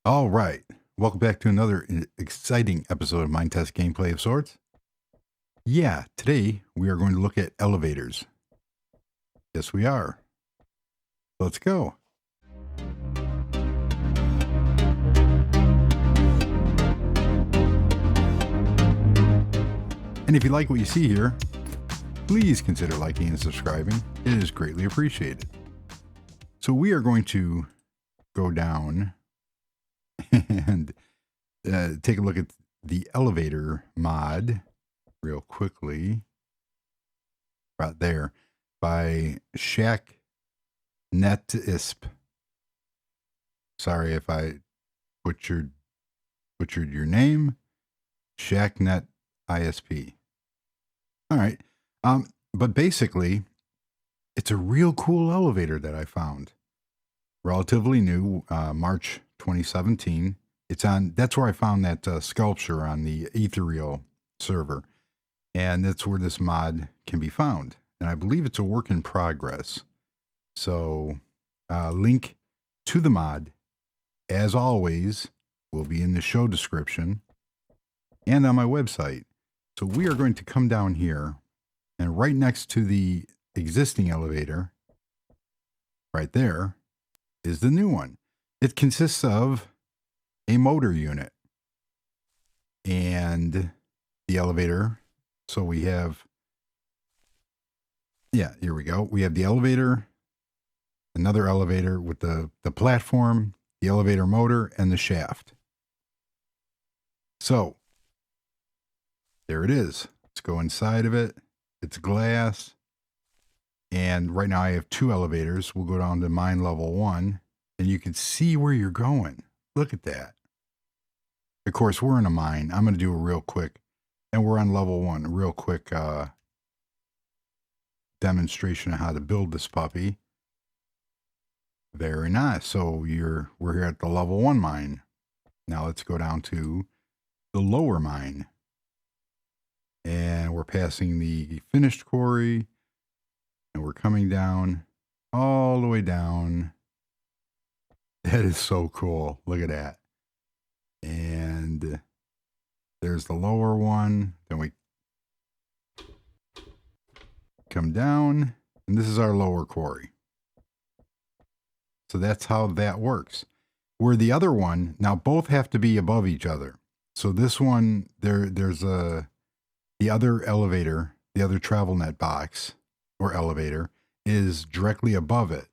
All right. Welcome back to another exciting episode of Minetest gameplay of sorts. Yeah, today we are going to look at elevators. Yes, we are. Let's go. And if you like what you see here, please consider liking and subscribing. It is greatly appreciated. So we are going to go down and take a look at the elevator mod real quickly. Right there by Nettisp. Sorry if I butchered your name. Shacknet ISP. All right. But basically, it's a real cool elevator that I found. Relatively new, March 2017. That's where I found that sculpture on the Ethereal server. And that's where this mod can be found. And I believe it's a work in progress. So, link to the mod, as always, will be in the show description and on my website. So we are going to come down here, and right next to the existing elevator, right there, is the new one. It consists of a motor unit and the elevator. So we have, here we go. We have the elevator, another elevator with the platform, the elevator motor, and the shaft. So there it is. Let's go inside of it. It's glass. And right now I have two elevators. We'll go down to mine level 1, and you can see where you're going. Look at that. Of course, we're in a mine. I'm going to do a real quick, and we're on level 1, a real quick demonstration of how to build this puppy. Very nice. So we're here at the level 1 mine. Now let's go down to the lower mine. And we're passing the finished quarry. And we're coming down all the way down. That is so cool. Look at that. And there's the lower one. Then we come down. And this is our lower quarry. So that's how that works. Where the other one, now both have to be above each other. So this one, there's the other elevator, the other travel net box or elevator is directly above it.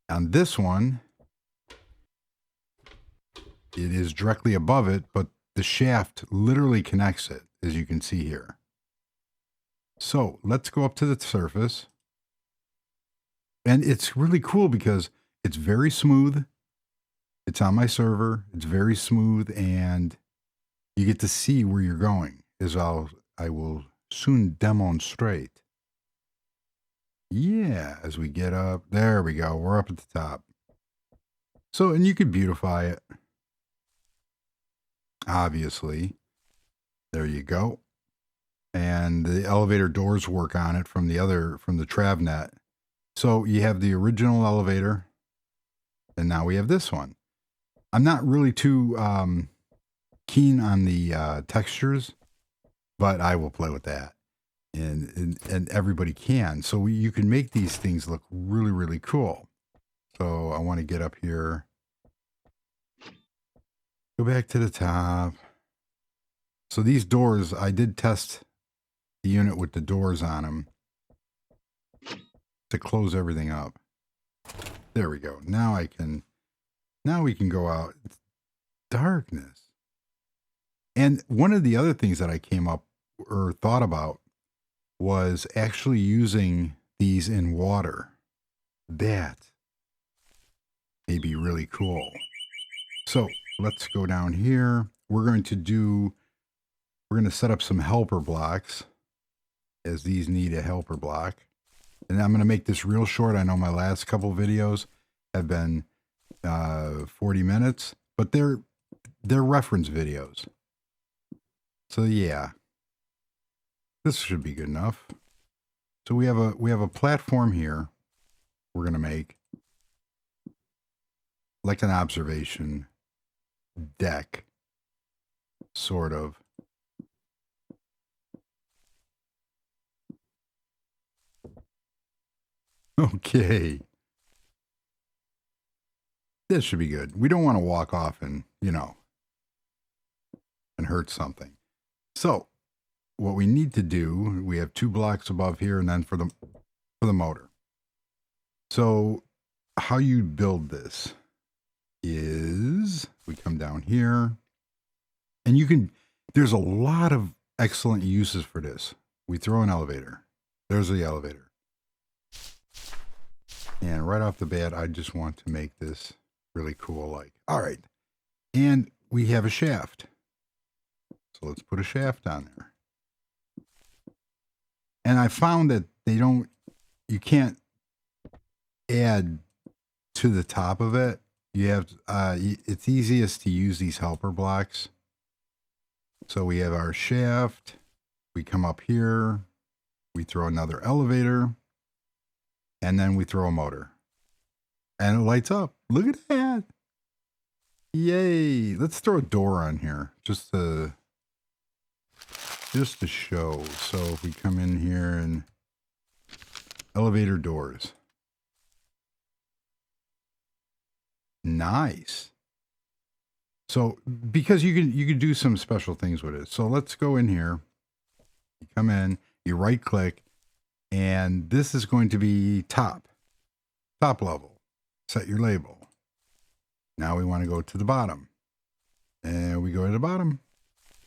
On this one, it is directly above it, but the shaft literally connects it, as you can see here. So let's go up to the surface. And it's really cool because it's very smooth. It's on my server. It's very smooth, and you get to see where you're going, as I will soon demonstrate. Yeah, as we get up, there we go. We're up at the top. So, and you could beautify it. Obviously. There you go. And the elevator doors work on it from the TravNet. So you have the original elevator, and now we have this one. I'm not really too keen on the textures, but I will play with that. And everybody can. So you can make these things look really, really cool. So I want to get up here. Go back to the top. So these doors, I did test the unit with the doors on them to close everything up. There we go. Now we can go out. It's darkness. And one of the other things that I came up or thought about was actually using these in water. That may be really cool. So let's go down here. We're going to set up some helper blocks, as these need a helper block. And I'm going to make this real short. I know my last couple videos have been 40 minutes, but they're reference videos. So yeah, this should be good enough. So we have a platform here we're going to make, like an observation. deck, sort of. Okay. This should be good. We don't want to walk off and, you know, and hurt something. So what we need to do, we have 2 blocks above here and then for the motor. So how you build this is we come down here and you can, there's a lot of excellent uses for this. We throw an elevator. There's the elevator. And right off the bat, I just want to make this really cool. Like, all right. And we have a shaft. So let's put a shaft on there. And I found that you can't add to the top of it. You have, it's easiest to use these helper blocks. So we have our shaft. We come up here. We throw another elevator. And then we throw a motor. And it lights up. Look at that. Yay. Let's throw a door on here. Just to show. So if we come in here and elevator doors. Nice. So because you can do some special things with it. So let's go in here. You come in, you right click, and this is going to be top level. Set your label. Now we want to go to the bottom. And we go to the bottom.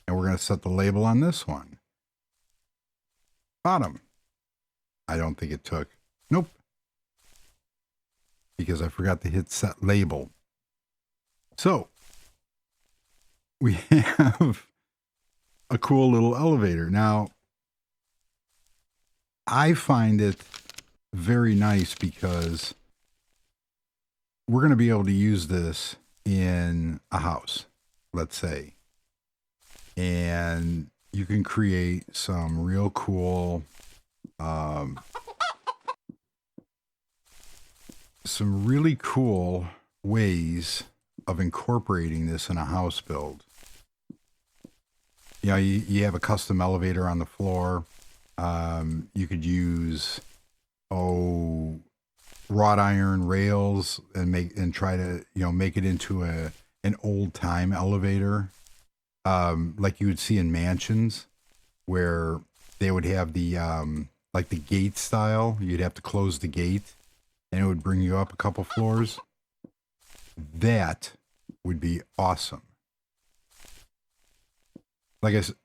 And we're going to set the label on this one. Bottom. I don't think it took. Nope. Because I forgot to hit set label. So we have a cool little elevator. Now, I find it very nice because we're going to be able to use this in a house, let's say. And you can create some real cool, some really cool ways of incorporating this in a house build. You know, you have a custom elevator on the floor. You could use, wrought iron rails and try to, you know, make it into an old time elevator. Like you would see in mansions where they would have the, like the gate style. You'd have to close the gate and it would bring you up a couple floors. That would be awesome. Like I said,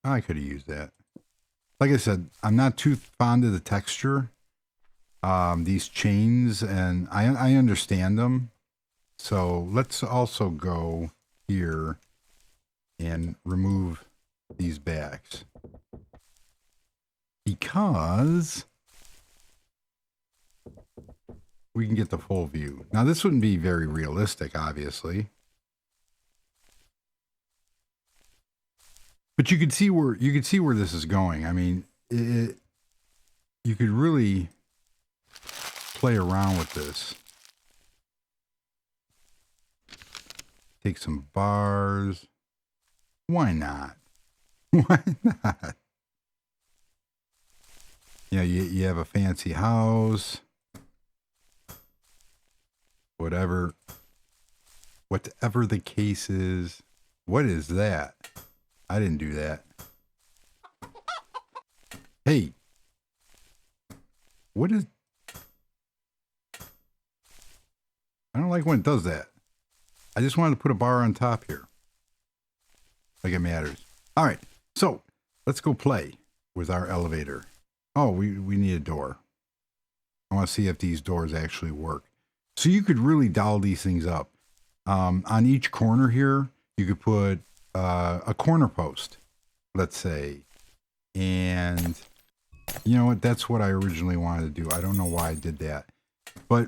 I could have used that. Like I said, I'm not too fond of the texture. These chains, and I understand them. So let's also go here and remove these backs. Because we can get the full view. Now this wouldn't be very realistic, obviously. But you could see where this is going. I mean, you could really play around with this. Take some bars. Why not? Why not? Yeah, you have a fancy house. Whatever the case is. What is that? I didn't do that. Hey. What is... I don't like when it does that. I just wanted to put a bar on top here. Like it matters. All right. So let's go play with our elevator. Oh, we need a door. I want to see if these doors actually work. So you could really dial these things up. On each corner here, you could put a corner post, let's say. And you know what? That's what I originally wanted to do. I don't know why I did that. But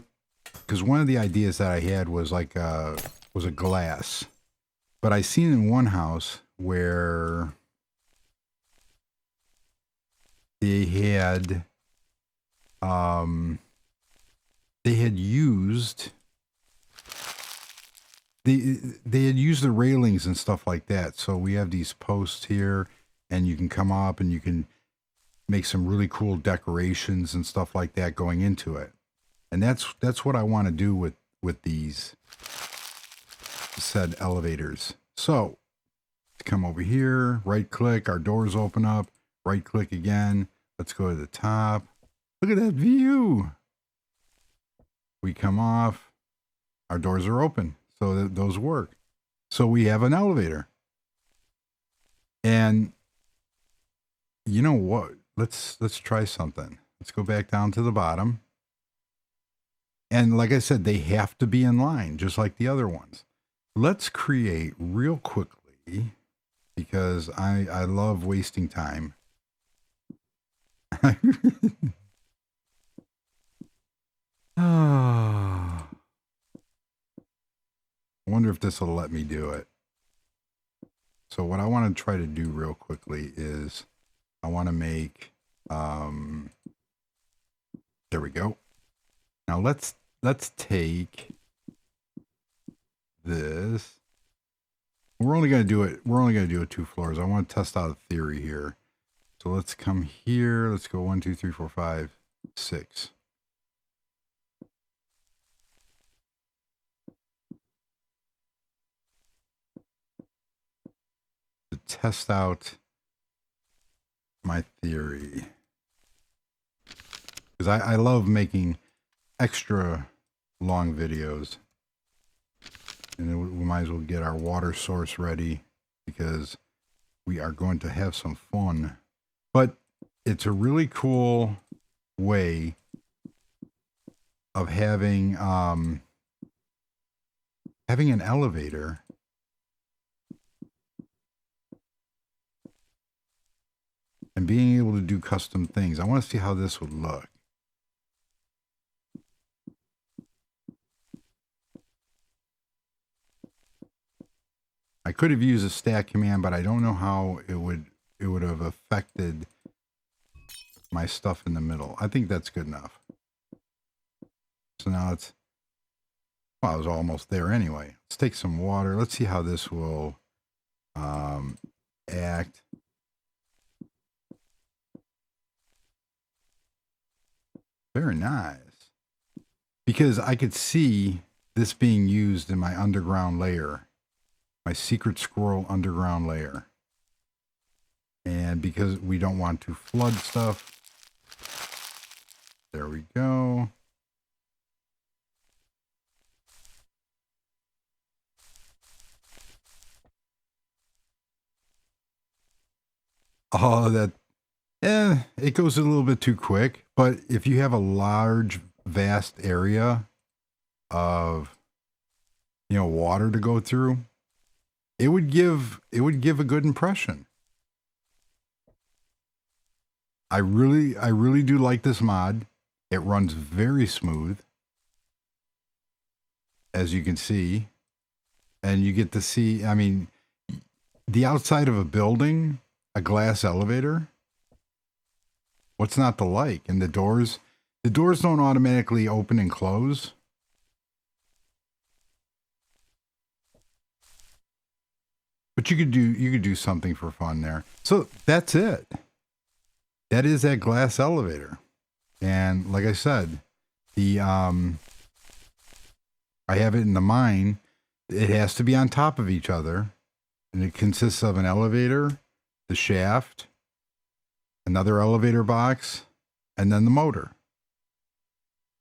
because one of the ideas that I had was like was a glass. But I seen in one house where they had used they had used the railings and stuff like that. So we have these posts here, and you can come up and you can make some really cool decorations and stuff like that going into it. And that's what I want to do with these said elevators. So come over here, right click, our doors open up, right click again. Let's go to the top. Look at that view. We come off, our doors are open. So those work. So we have an elevator. And you know what? Let's try something. Let's go back down to the bottom. And like I said, they have to be in line, just like the other ones. Let's create real quickly, because I love wasting time. I wonder if this will let me do it. So what I want to try to do real quickly is I want to make, there we go. Now let's take this. We're only going to do it. We're only going to do it 2 floors. I want to test out a theory here. So let's come here. Let's go 1, 2, 3, 4, 5, 6. To test out my theory, because I love making extra long videos, and then we might as well get our water source ready, because we are going to have some fun. But it's a really cool way of having an elevator and being able to do custom things. I want to see how this would look. I could have used a stack command, but I don't know how it would have affected my stuff in the middle. I think that's good enough. So now it's, well, I was almost there anyway. Let's take some water. Let's see how this will act. Very nice. Because I could see this being used in my underground layer, my secret squirrel underground layer. And because we don't want to flood stuff, there we go. Oh, that, it goes a little bit too quick. But if you have a large, vast area of, water to go through, it would give a good impression. I really do like this mod. It runs very smooth, as you can see, and you get to see, I mean, the outside of a building, a glass elevator. What's not to like? And the doors don't automatically open and close. But you could do something for fun there. So that's it. That is that glass elevator. And like I said, the I have it in the mine. It has to be on top of each other. And it consists of an elevator, the shaft, another elevator box, and then the motor.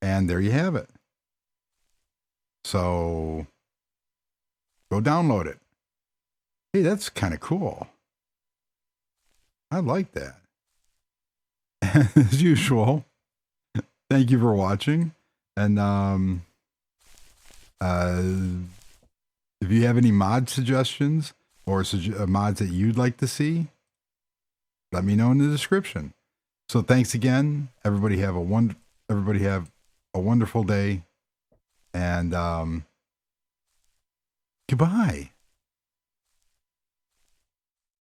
And there you have it. So go download it. Hey, that's kind of cool. I like that. As usual, thank you for watching. And if you have any mod suggestions or mods that you'd like to see, let me know in the description. So thanks again. Everybody have a wonderful day, and goodbye.